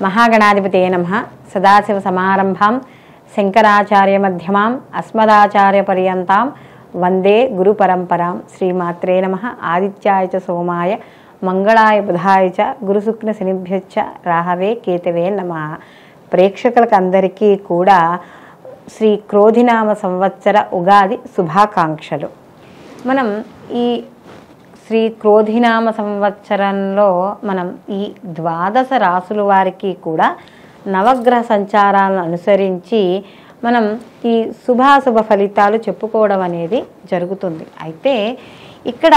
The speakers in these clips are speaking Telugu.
महागणाधिपतये नमः। सदाशिवसमारम्भां शंकराचार्यमध्यमाम् अस्मदाचार्यपर्यन्तां वंदे गुरुपरंपरां। श्रीमात्रे नमः। आदित्याय च सोमाय मंगళాయ బుధాయ చ గురుశుక్ర శనిభ్యశ్చ రాహవే కేతవే నమః. ప్రేక్షకులకు అందరికీ కూడా శ్రీ క్రోధినామ సంవత్సర ఉగాది శుభాకాంక్షలు. మనం ఈ శ్రీ క్రోధినామ సంవత్సరంలో మనం ఈ ద్వాదశ రాసుల వారికి కూడా నవగ్రహ సంచారాలను అనుసరించి మనం ఈ శుభాశుభ ఫలితాలు చెప్పుకోవడం అనేది జరుగుతుంది. అయితే ఇక్కడ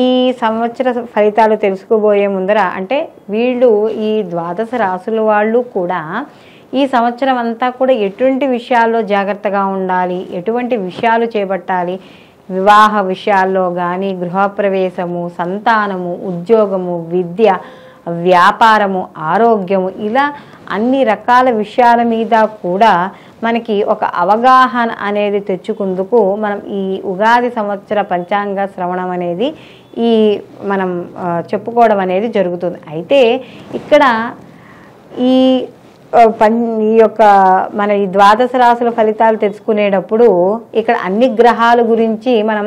ఈ సంవత్సర ఫలితాలు తెలుసుకోబోయే ముందర అంటే వీళ్ళు ఈ ద్వాదశ రాసుల వాళ్ళు కూడా ఈ సంవత్సరం అంతా కూడా ఎటువంటి విషయాల్లో జాగ్రత్తగా ఉండాలి, ఎటువంటి విషయాలు చేపట్టాలి, వివాహ విషయాల్లో కానీ గృహప్రవేశము, సంతానము, ఉద్యోగము, విద్య, వ్యాపారము, ఆరోగ్యము, ఇలా అన్ని రకాల విషయాల మీద కూడా మనకి ఒక అవగాహన అనేది తెచ్చుకుందుకు మనం ఈ ఉగాది సంవత్సర పంచాంగ శ్రవణం అనేది మనం చెప్పుకోవడం అనేది జరుగుతుంది. అయితే ఇక్కడ ఈ యొక్క మన ఈ ద్వాదశ రాశుల ఫలితాలు తెలుసుకునేటప్పుడు ఇక్కడ అన్ని గ్రహాల గురించి మనం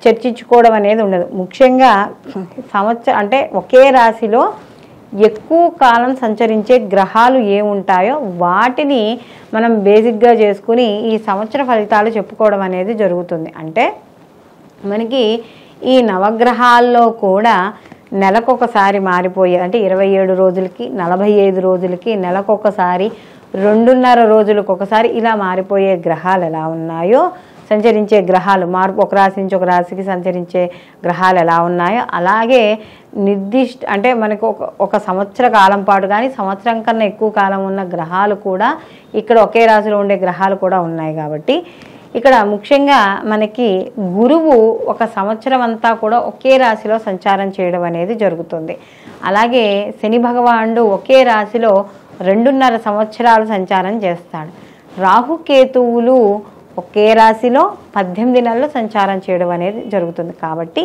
చర్చించుకోవడం అనేది ఉండదు. ముఖ్యంగా సంవత్సరం అంటే ఒకే రాశిలో ఎక్కువ కాలం సంచరించే గ్రహాలు ఏముంటాయో వాటిని మనం బేసిక్గా చేసుకుని ఈ సంవత్సర ఫలితాలు చెప్పుకోవడం అనేది జరుగుతుంది. అంటే మనకి ఈ నవగ్రహాల్లో కూడా నెలకొకసారి మారిపోయే అంటే 27 రోజులకి 45 రోజులకి నెలకొకసారి 2.5 రోజులకు ఒకసారి ఇలా మారిపోయే గ్రహాలు ఎలా ఉన్నాయో, సంచరించే గ్రహాలు మార్పు ఒక రాశి నుంచి ఒక రాశికి సంచరించే గ్రహాలు ఎలా ఉన్నాయో అలాగే నిర్దిష్ట అంటే మనకు ఒక సంవత్సర కాలం పాటు కానీ సంవత్సరం కన్నా ఎక్కువ కాలం ఉన్న గ్రహాలు కూడా ఇక్కడ ఒకే రాశిలో ఉండే గ్రహాలు కూడా ఉన్నాయి. కాబట్టి ఇక్కడ ముఖ్యంగా మనకి గురువు ఒక సంవత్సరం అంతా కూడా ఒకే రాశిలో సంచారం చేయడం అనేది జరుగుతుంది. అలాగే శని భగవానుడు ఒకే రాశిలో 2.5 సంవత్సరాలు సంచారం చేస్తాడు. రాహుకేతువులు ఒకే రాశిలో 18 నెలలు సంచారం చేయడం అనేది జరుగుతుంది. కాబట్టి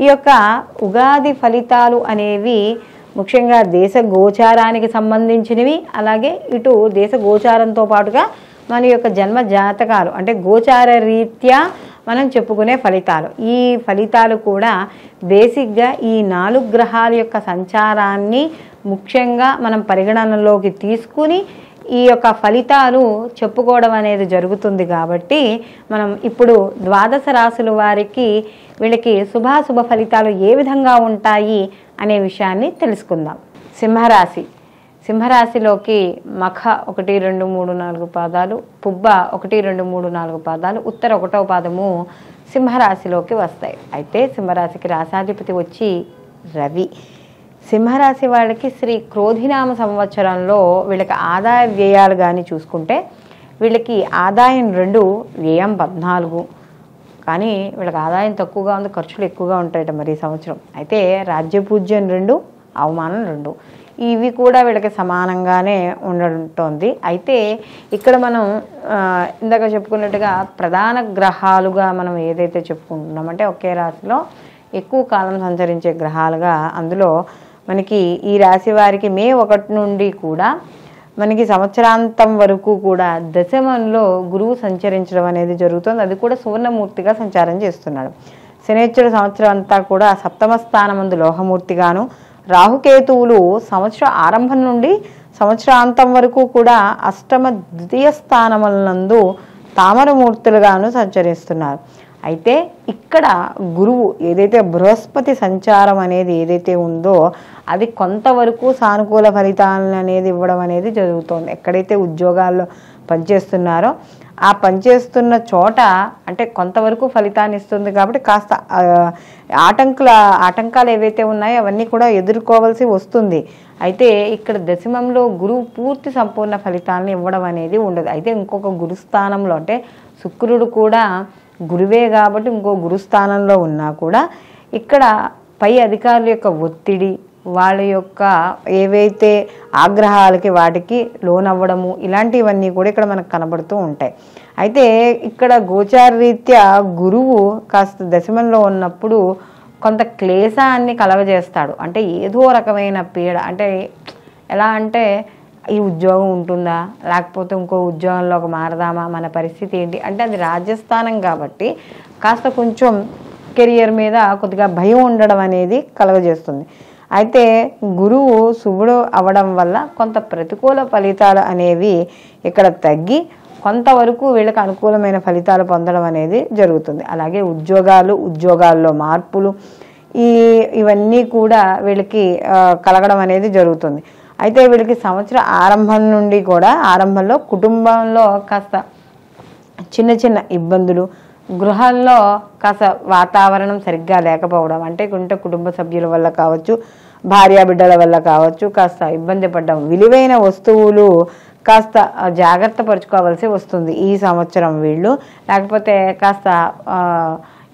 ఈ యొక్క ఉగాది ఫలితాలు అనేవి ముఖ్యంగా దేశ గోచారానికి సంబంధించినవి, అలాగే ఇటు దేశ గోచారంతో పాటుగా మన యొక్క జన్మ జాతకాలు అంటే గోచార రీత్యా మనం చెప్పుకునే ఫలితాలు. ఈ ఫలితాలు కూడా బేసిక్గా ఈ 4 గ్రహాల యొక్క సంచారాన్ని ముఖ్యంగా మనం పరిగణనలోకి తీసుకుని ఈ యొక్క ఫలితాలు చెప్పుకోవడం అనేది జరుగుతుంది. కాబట్టి మనం ఇప్పుడు ద్వాదశ రాశుల వారికి వీళ్ళకి శుభాశుభ ఫలితాలు ఏ విధంగా ఉంటాయి అనే విషయాన్ని తెలుసుకుందాం. సింహరాశి. సింహరాశిలోకి మఖ 1, 2, 3, 4 పాదాలు, పుబ్బ 1, 2, 3, 4 పాదాలు, ఉత్తర 1వ పాదము సింహరాశిలోకి వస్తాయి. అయితే సింహరాశికి రాశాధిపతి వచ్చి రవి. సింహరాశి వాళ్ళకి శ్రీ క్రోధినామ సంవత్సరంలో వీళ్ళకి ఆదాయ వ్యయాలు కానీ చూసుకుంటే వీళ్ళకి ఆదాయం 2, వ్యయం 14. కానీ వీళ్ళకి ఆదాయం తక్కువగా ఉంది, ఖర్చులు ఎక్కువగా ఉంటాయట మరి ఈ సంవత్సరం. అయితే రాజ్యపూజ్యం 2, అవమానం 2, ఇవి కూడా వీళ్ళకి సమానంగానే ఉండటోంది. అయితే ఇక్కడ మనం ఇందాక చెప్పుకున్నట్టుగా ప్రధాన గ్రహాలుగా మనం ఏదైతే చెప్పుకుంటున్నామంటే ఒకే రాశిలో ఎక్కువ కాలం సంచరించే గ్రహాలుగా అందులో మనకి ఈ రాశి వారికి మే 1 నుండి కూడా మనకి సంవత్సరాంతం వరకు కూడా దశమంలో గురువు సంచరించడం అనేది జరుగుతుంది. అది కూడా సువర్ణమూర్తిగా సంచారం చేస్తున్నాడు. శనేశ్వరుడు సంవత్సరం అంతా కూడా సప్తమ స్థానమందు లోహమూర్తిగాను, రాహుకేతువులు సంవత్సర ఆరంభం నుండి సంవత్సరాంతం వరకు కూడా అష్టమ ద్వితీయ స్థానములందు తామరమూర్తులుగాను సంచరిస్తున్నారు. అయితే ఇక్కడ గురువు ఏదైతే బృహస్పతి సంచారం అనేది ఏదైతే ఉందో అది కొంతవరకు సానుకూల ఫలితాలను అనేది ఇవ్వడం అనేది జరుగుతుంది. ఎక్కడైతే ఉద్యోగాల్లో పనిచేస్తున్నారో ఆ పనిచేస్తున్న చోట అంటే కొంతవరకు ఫలితాన్ని ఇస్తుంది. కాబట్టి కాస్త ఆటంకాలు ఏవైతే ఉన్నాయో అవన్నీ కూడా ఎదుర్కోవాల్సి వస్తుంది. అయితే ఇక్కడ దశమంలో గురువు పూర్తి సంపూర్ణ ఫలితాలను ఇవ్వడం అనేది ఉండదు. అయితే ఇంకొక గురుస్థానంలో అంటే శుక్రుడు కూడా గురువే కాబట్టి ఇంకో గురుస్థానంలో ఉన్నా కూడా ఇక్కడ పై అధికారుల యొక్క ఒత్తిడి, వాళ్ళ యొక్క ఏవైతే ఆగ్రహాలకి వాటికి లోనవ్వడము ఇలాంటివన్నీ కూడా ఇక్కడ మనకు కనబడుతూ ఉంటాయి. అయితే ఇక్కడ గోచార రీత్యా గురువు కాస్త దశమంలో ఉన్నప్పుడు కొంత క్లేశాన్ని కలగజేస్తాడు. అంటే ఏదో రకమైన పీడ అంటే ఎలా అంటే ఈ ఉద్యోగం ఉంటుందా, లేకపోతే ఇంకో ఉద్యోగంలోకి మారదామా, మన పరిస్థితి ఏంటి అంటే అది రాజ్యస్థానం కాబట్టి కాస్త కొంచెం కెరియర్ మీద కొద్దిగా భయం ఉండడం అనేది కలుగజేస్తుంది. అయితే గురువు శుభుడు అవ్వడం వల్ల కొంత ప్రతికూల ఫలితాలు అనేవి ఇక్కడ తగ్గి కొంతవరకు వీళ్ళకి అనుకూలమైన ఫలితాలు పొందడం అనేది జరుగుతుంది. అలాగే ఉద్యోగాల్లో మార్పులు ఇవన్నీ కూడా వీళ్ళకి కలగడం అనేది జరుగుతుంది. అయితే వీళ్ళకి సంవత్సర ఆరంభం నుండి కూడా ఆరంభంలో కుటుంబంలో కాస్త చిన్న చిన్న ఇబ్బందులు, గృహాల్లో కాస్త వాతావరణం సరిగ్గా లేకపోవడం అంటే కుటుంబ సభ్యుల వల్ల కావచ్చు, భార్యాబిడ్డల వల్ల కావచ్చు కాస్త ఇబ్బంది పడ్డం, విలువైన వస్తువులు కాస్త జాగ్రత్త పరుచుకోవాల్సి వస్తుంది ఈ సంవత్సరం వీళ్ళు. లేకపోతే కాస్త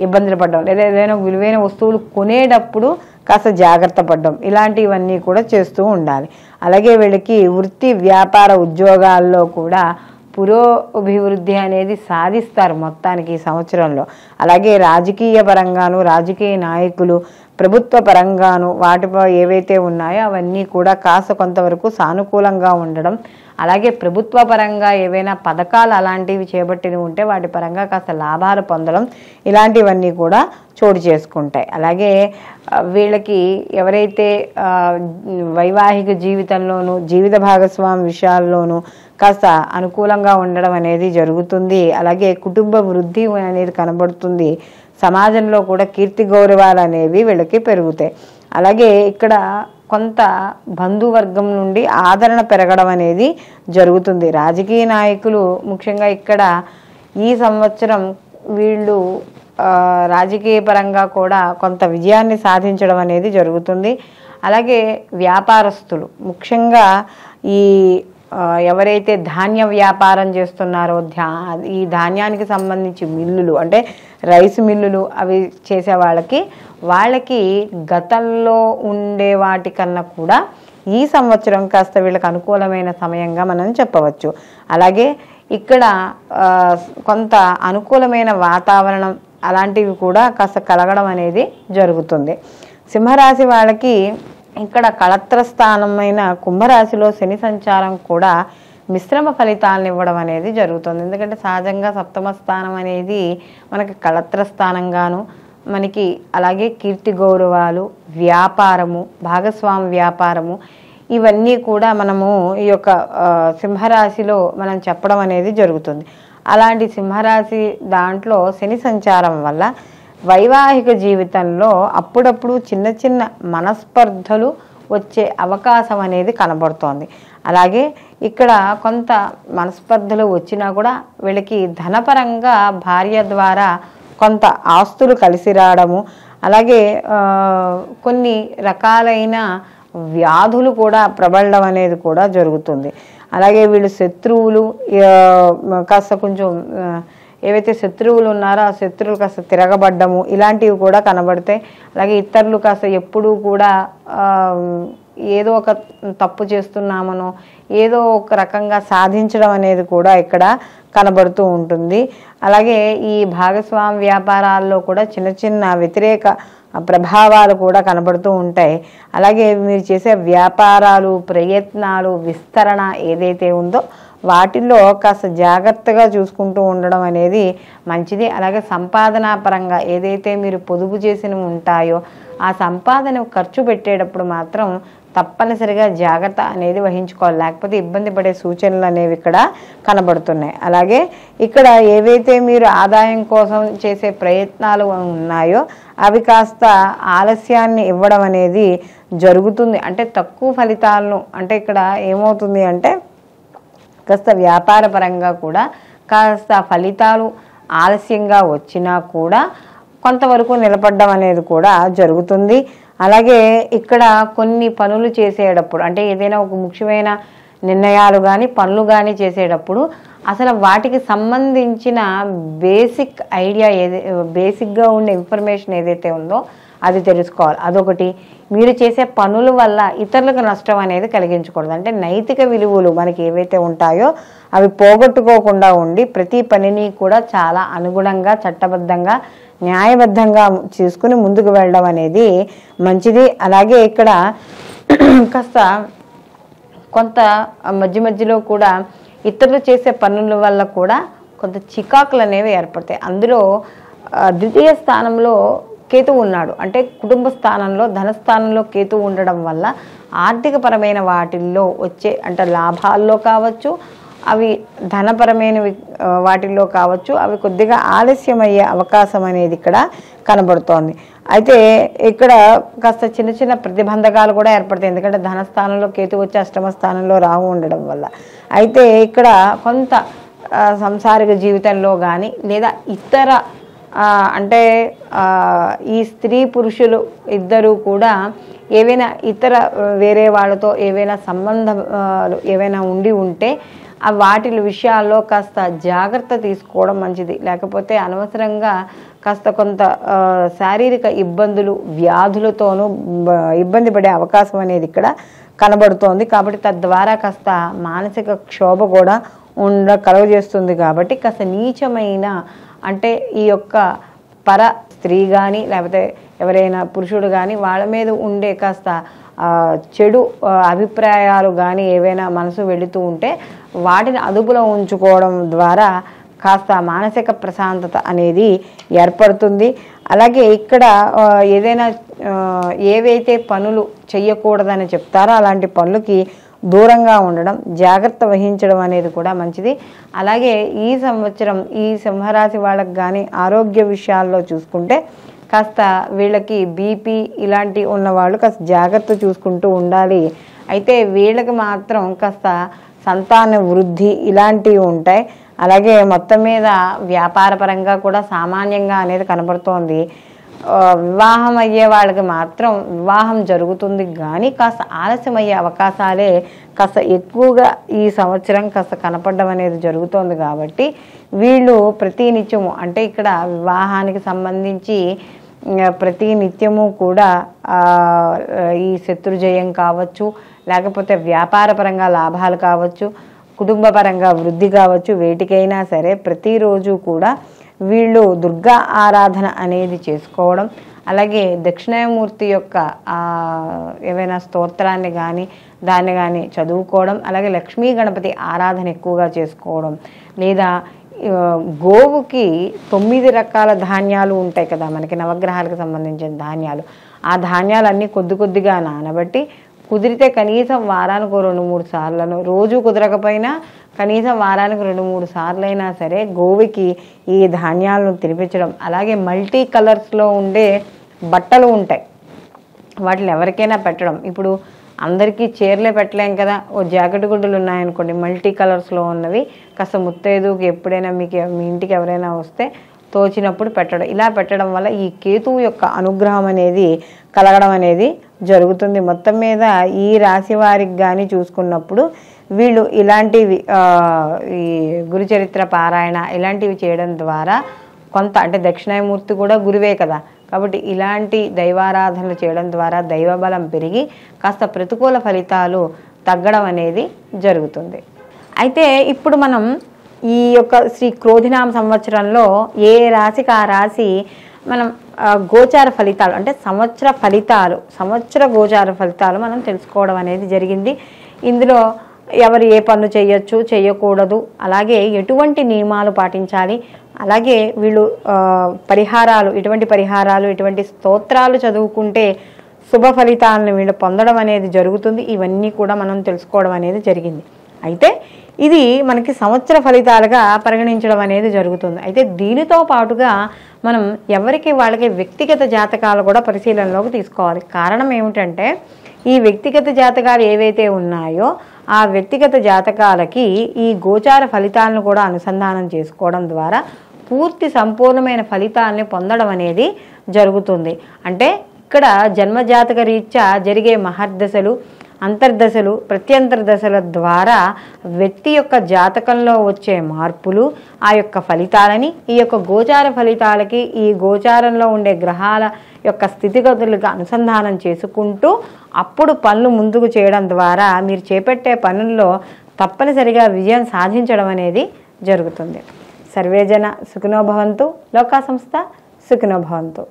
ఇబ్బందులు పడ్డం, లేదా ఏదైనా విలువైన వస్తువులు కొనేటప్పుడు కాస్త జాగ్రత్త పడ్డం, ఇలాంటివన్నీ కూడా చేస్తూ ఉండాలి. అలాగే వీళ్ళకి వృత్తి వ్యాపార ఉద్యోగాల్లో కూడా పురోభివృద్ధి అనేది సాధిస్తారు మొత్తానికి ఈ సంవత్సరంలో. అలాగే రాజకీయ పరంగాను, రాజకీయ నాయకులు ప్రభుత్వ పరంగాను వాటిపై ఏవైతే ఉన్నాయో అవన్నీ కూడా కాస్త కొంతవరకు సానుకూలంగా ఉండడం, అలాగే ప్రభుత్వ పరంగా ఏవైనా పథకాలు అలాంటివి చేపట్టినవి ఉంటే వాటి పరంగా కాస్త లాభాలు పొందడం, ఇలాంటివన్నీ కూడా చోటు చేసుకుంటాయి. అలాగే వీళ్ళకి ఎవరైతే వైవాహిక జీవితంలోనూ జీవిత భాగస్వామి విషయాల్లోనూ కాస్త అనుకూలంగా ఉండడం అనేది జరుగుతుంది. అలాగే కుటుంబ వృద్ధి అనేది కనబడుతుంది. సమాజంలో కూడా కీర్తి గౌరవాలు అనేవి వీళ్ళకి పెరుగుతాయి. అలాగే ఇక్కడ కొంత బంధువర్గం నుండి ఆదరణ పెరగడం అనేది జరుగుతుంది. రాజకీయ నాయకులు ముఖ్యంగా ఇక్కడ ఈ సంవత్సరం వీళ్ళు రాజకీయ పరంగా కూడా కొంత విజయాన్ని సాధించడం అనేది జరుగుతుంది. అలాగే వ్యాపారస్తులు ముఖ్యంగా ఈ ఎవరైతే ధాన్య వ్యాపారం చేస్తున్నారో ఈ ధాన్యానికి సంబంధించి మిల్లులు అంటే రైస్ మిల్లులు అవి చేసే వాళ్ళకి గతంలో ఉండే వాటికన్నా కూడా ఈ సంవత్సరం కాస్త వీళ్ళకి అనుకూలమైన సమయంగా మనం చెప్పవచ్చు. అలాగే ఇక్కడ కొంత అనుకూలమైన వాతావరణం అలాంటివి కూడా కాస్త కలగడం అనేది జరుగుతుంది. సింహరాశి వాళ్ళకి ఇక్కడ కళత్ర స్థానమైన కుంభరాశిలో శని సంచారం కూడా మిశ్రమ ఫలితాలను ఇవ్వడం అనేది జరుగుతుంది. ఎందుకంటే సహజంగా సప్తమ స్థానం అనేది మనకి కళత్ర స్థానంగాను మనకి అలాగే కీర్తి గౌరవాలు, వ్యాపారము, భాగస్వామి వ్యాపారము ఇవన్నీ కూడా మనము ఈ యొక్క సింహరాశిలో మనం చెప్పడం అనేది జరుగుతుంది. అలాంటి సింహరాశి దాంట్లో శని సంచారం వల్ల వైవాహిక జీవితంలో అప్పుడప్పుడు చిన్న చిన్న మనస్పర్ధలు వచ్చే అవకాశం అనేది కనబడుతోంది. అలాగే ఇక్కడ కొంత మనస్పర్ధలు వచ్చినా కూడా వీళ్ళకి ధనపరంగా భార్య ద్వారా కొంత ఆస్తులు కలిసి రావడము, అలాగే కొన్ని రకాలైన వ్యాధులు కూడా ప్రబలడం అనేది కూడా జరుగుతుంది. అలాగే వీళ్ళు శత్రువులు కాస్త కొంచెం ఏవైతే శత్రువులు ఉన్నారో ఆ శత్రువులు కాస్త తిరగబడ్డము ఇలాంటివి కూడా కనబడతాయి. అలాగే ఇతరులు కాస్త ఎప్పుడూ కూడా ఏదో ఒక తప్పు చేస్తున్నామనో ఏదో ఒక రకంగా సాధించడం అనేది కూడా ఇక్కడ కనబడుతూ ఉంటుంది. అలాగే ఈ భాగస్వామి వ్యాపారాల్లో కూడా చిన్న చిన్న వ్యతిరేక ప్రభావాలు కూడా కనబడుతూ ఉంటాయి. అలాగే మీరు చేసే వ్యాపారాలు, ప్రయత్నాలు, విస్తరణ ఏదైతే ఉందో వాటిల్లో కాస్త జాగ్రత్తగా చూసుకుంటూ ఉండడం అనేది మంచిది. అలాగే సంపాదనా పరంగా ఏదైతే మీరు పొదుపు చేసినవి ఉంటాయో ఆ సంపాదన ఖర్చు పెట్టేటప్పుడు మాత్రం తప్పనిసరిగా జాగ్రత్త అనేది వహించుకోవాలి, లేకపోతే ఇబ్బంది పడే సూచనలు అనేవి ఇక్కడ కనబడుతున్నాయి. అలాగే ఇక్కడ ఏవైతే మీరు ఆదాయం కోసం చేసే ప్రయత్నాలు ఉన్నాయో అవి కాస్త ఆలస్యాన్ని ఇవ్వడం అనేది జరుగుతుంది. అంటే తక్కువ ఫలితాలను అంటే ఇక్కడ ఏమవుతుంది అంటే కాస్త వ్యాపార పరంగా కూడా కాస్త ఫలితాలు ఆలస్యంగా వచ్చినా కూడా కొంతవరకు నిలబడడం అనేది కూడా జరుగుతుంది. అలాగే ఇక్కడ కొన్ని పనులు చేసేటప్పుడు అంటే ఏదైనా ఒక ముఖ్యమైన నిర్ణయాలు కానీ పనులు కానీ చేసేటప్పుడు అసలు వాటికి సంబంధించిన బేసిక్ ఐడియా బేసిక్గా ఉండే ఇన్ఫర్మేషన్ ఏదైతే ఉందో అది తెలుసుకోవాలి. అదొకటి. మీరు చేసే పనుల వల్ల ఇతరులకు నష్టం అనేది కలిగించకూడదు. అంటే నైతిక విలువలు మనకి ఏవైతే ఉంటాయో అవి పోగొట్టుకోకుండా ఉండి ప్రతి పనిని కూడా చాలా అనుగుణంగా, చట్టబద్ధంగా, న్యాయబద్ధంగా చేసుకుని ముందుకు వెళ్ళడం అనేది మంచిది. అలాగే ఇక్కడ కాస్త కొంత మధ్య మధ్యలో కూడా ఇతరులు చేసే పనుల వల్ల కూడా కొంత చికాకులు అనేవి ఏర్పడతాయి. అందులో ద్వితీయ స్థానంలో కేతువు ఉన్నాడు, అంటే కుటుంబ స్థానంలో ధనస్థానంలో కేతువు ఉండడం వల్ల ఆర్థికపరమైన వాటిల్లో వచ్చే అంటే లాభాల్లో కావచ్చు, అవి ధనపరమైన వాటిల్లో కావచ్చు, అవి కొద్దిగా ఆలస్యమయ్యే అవకాశం అనేది ఇక్కడ కనబడుతోంది. అయితే ఇక్కడ కాస్త చిన్న చిన్న ప్రతిబంధకాలు కూడా ఏర్పడతాయి, ఎందుకంటే ధనస్థానంలో కేతు వచ్చి అష్టమ స్థానంలో రాహు ఉండడం వల్ల. అయితే ఇక్కడ కొంత సంసారిక జీవితంలో కానీ లేదా ఇతర అంటే ఈ స్త్రీ పురుషులు ఇద్దరూ కూడా ఏవైనా ఇతర వేరే వాళ్ళతో ఏవైనా సంబంధాలు ఏవైనా ఉంటే వాటి విషయాల్లో కాస్త జాగ్రత్త తీసుకోవడం మంచిది. లేకపోతే అనవసరంగా కాస్త కొంత శారీరక ఇబ్బందులు వ్యాధులతోనూ ఇబ్బంది పడే అవకాశం అనేది ఇక్కడ కనబడుతోంది. కాబట్టి తద్వారా కాస్త మానసిక క్షోభ కూడా కలుగజేస్తుంది. కాబట్టి కాస్త నీచమైన అంటే ఈ యొక్క పర స్త్రీ కానీ లేకపోతే ఎవరైనా పురుషుడు కానీ వాళ్ళ మీద ఉండే కాస్త చెడు అభిప్రాయాలు కానీ ఏవైనా మనసు వెళుతూ ఉంటే వాటిని అదుపులో ఉంచుకోవడం ద్వారా కాస్త మానసిక ప్రశాంతత అనేది ఏర్పడుతుంది. అలాగే ఇక్కడ ఏదైనా ఏవైతే పనులు చెయ్యకూడదని చెప్తారో అలాంటి పనులకి దూరంగా ఉండడం, జాగ్రత్త వహించడం అనేది కూడా మంచిది. అలాగే ఈ సంవత్సరం ఈ సింహరాశి వాళ్ళకి కానీ ఆరోగ్య విషయాల్లో చూసుకుంటే కాస్త వీళ్ళకి బీపీ ఇలాంటి ఉన్నవాళ్ళు కాస్త జాగ్రత్త చూసుకుంటూ ఉండాలి. అయితే వీళ్ళకి మాత్రం కాస్త సంతాన వృద్ధి ఇలాంటివి ఉంటాయి. అలాగే మొత్తం మీద వ్యాపారపరంగా కూడా సామాన్యంగా అనేది కనబడుతోంది. వివాహం అయ్యే వాళ్ళకి మాత్రం వివాహం జరుగుతుంది, కానీ కాస్త ఆలస్యం అయ్యే అవకాశాలే కాస్త ఎక్కువగా ఈ సంవత్సరం కాస్త కనపడడం అనేది జరుగుతోంది. కాబట్టి వీళ్ళు ప్రతి నిత్యము అంటే ఇక్కడ వివాహానికి సంబంధించి ప్రతి నిత్యము కూడా ఈ శత్రుజయం కావచ్చు, లేకపోతే వ్యాపారపరంగా లాభాలు కావచ్చు, కుటుంబపరంగా వృద్ధి కావచ్చు, వేటికైనా సరే ప్రతిరోజు కూడా వీళ్ళు దుర్గా ఆరాధన అనేది చేసుకోవడం, అలాగే దక్షిణామూర్తి యొక్క ఏవైనా స్తోత్రాన్ని కానీ దాన్ని కానీ చదువుకోవడం, అలాగే లక్ష్మీ గణపతి ఆరాధన ఎక్కువగా చేసుకోవడం, లేదా గోవుకి 9 రకాల ధాన్యాలు ఉంటాయి కదా మనకి నవగ్రహాలకు సంబంధించిన ధాన్యాలు, ఆ ధాన్యాలన్నీ కొద్దిగా నానబట్టి కుదిరితే కనీసం వారానికి 2-3 సార్లను, రోజు కుదరకపోయినా కనీసం వారానికి 2-3 సార్లైనా సరే గోవుకి ఈ ధాన్యాలను తినిపించడం. అలాగే మల్టీ కలర్స్లో ఉండే బట్టలు ఉంటాయి, వాటిని ఎవరికైనా పెట్టడం. ఇప్పుడు అందరికీ చీరలే పెట్టలేం కదా, ఓ జాకెట్ గుడ్డలు ఉన్నాయనుకోండి మల్టీ కలర్స్లో ఉన్నవి, కాస్త ముత్తైదుకి ఎప్పుడైనా మీ ఇంటికి ఎవరైనా వస్తే తోచినప్పుడు పెట్టడం. ఇలా పెట్టడం వల్ల ఈ కేతువు యొక్క అనుగ్రహం అనేది కలగడం అనేది జరుగుతుంది. మొత్తం మీద ఈ రాశి వారికి కానీ చూసుకున్నప్పుడు వీళ్ళు ఇలాంటివి ఈ గురుచరిత్ర పారాయణ ఇలాంటివి చేయడం ద్వారా కొంత అంటే దక్షిణామూర్తి కూడా గురువే కదా, కాబట్టి ఇలాంటి దైవారాధనలు చేయడం ద్వారా దైవబలం పెరిగి కాస్త ప్రతికూల ఫలితాలు తగ్గడం అనేది జరుగుతుంది. అయితే ఇప్పుడు మనం ఈ యొక్క శ్రీ క్రోధినామ సంవత్సరంలో ఏ రాశికి ఆ రాశి మనం గోచార ఫలితాలు అంటే సంవత్సర గోచార ఫలితాలు మనం తెలుసుకోవడం అనేది జరిగింది. ఇందులో ఎవరు ఏ పనులు చేయొచ్చు చేయకూడదు, అలాగే ఎటువంటి నియమాలు పాటించాలి, అలాగే వీళ్ళు ఎటువంటి స్తోత్రాలు చదువుకుంటే శుభ ఫలితాలను వీళ్ళు పొందడం అనేది జరుగుతుంది. ఇవన్నీ కూడా మనం తెలుసుకోవడం అనేది జరిగింది. అయితే ఇది మనకి సంవత్సర ఫలితాలుగా పరిగణించడం అనేది జరుగుతుంది. అయితే దీనితో పాటుగా మనం ఎవరికి వాళ్ళకి వ్యక్తిగత జాతకాలు కూడా పరిశీలనలోకి తీసుకోవాలి. కారణం ఏమిటంటే ఈ వ్యక్తిగత జాతకాలు ఏవైతే ఉన్నాయో ఆ వ్యక్తిగత జాతకాలకి ఈ గోచార ఫలితాలను కూడా అనుసంధానం చేసుకోవడం ద్వారా సంపూర్ణమైన ఫలితాలని పొందడం అనేది జరుగుతుంది. అంటే ఇక్కడ జన్మజాతక రీత్యా జరిగే మహర్దశలు, అంతర్దశలు, ప్రత్యంతర్దశల ద్వారా వ్యక్తి యొక్క జాతకంలో వచ్చే మార్పులు ఆ యొక్క ఫలితాలని ఈ యొక్క గోచార ఫలితాలకి ఈ గోచారంలో ఉండే గ్రహాల యొక్క స్థితిగతులకు అనుసంధానం చేసుకుంటూ అప్పుడు పనులు ముందుకు చేయడం ద్వారా మీరు చేపట్టే పనుల్లో తప్పనిసరిగా విజయం సాధించడం అనేది జరుగుతుంది. సర్వేజన సుఖినో భవంతు, లోకా సంస్థ సుఖినో భవంతు.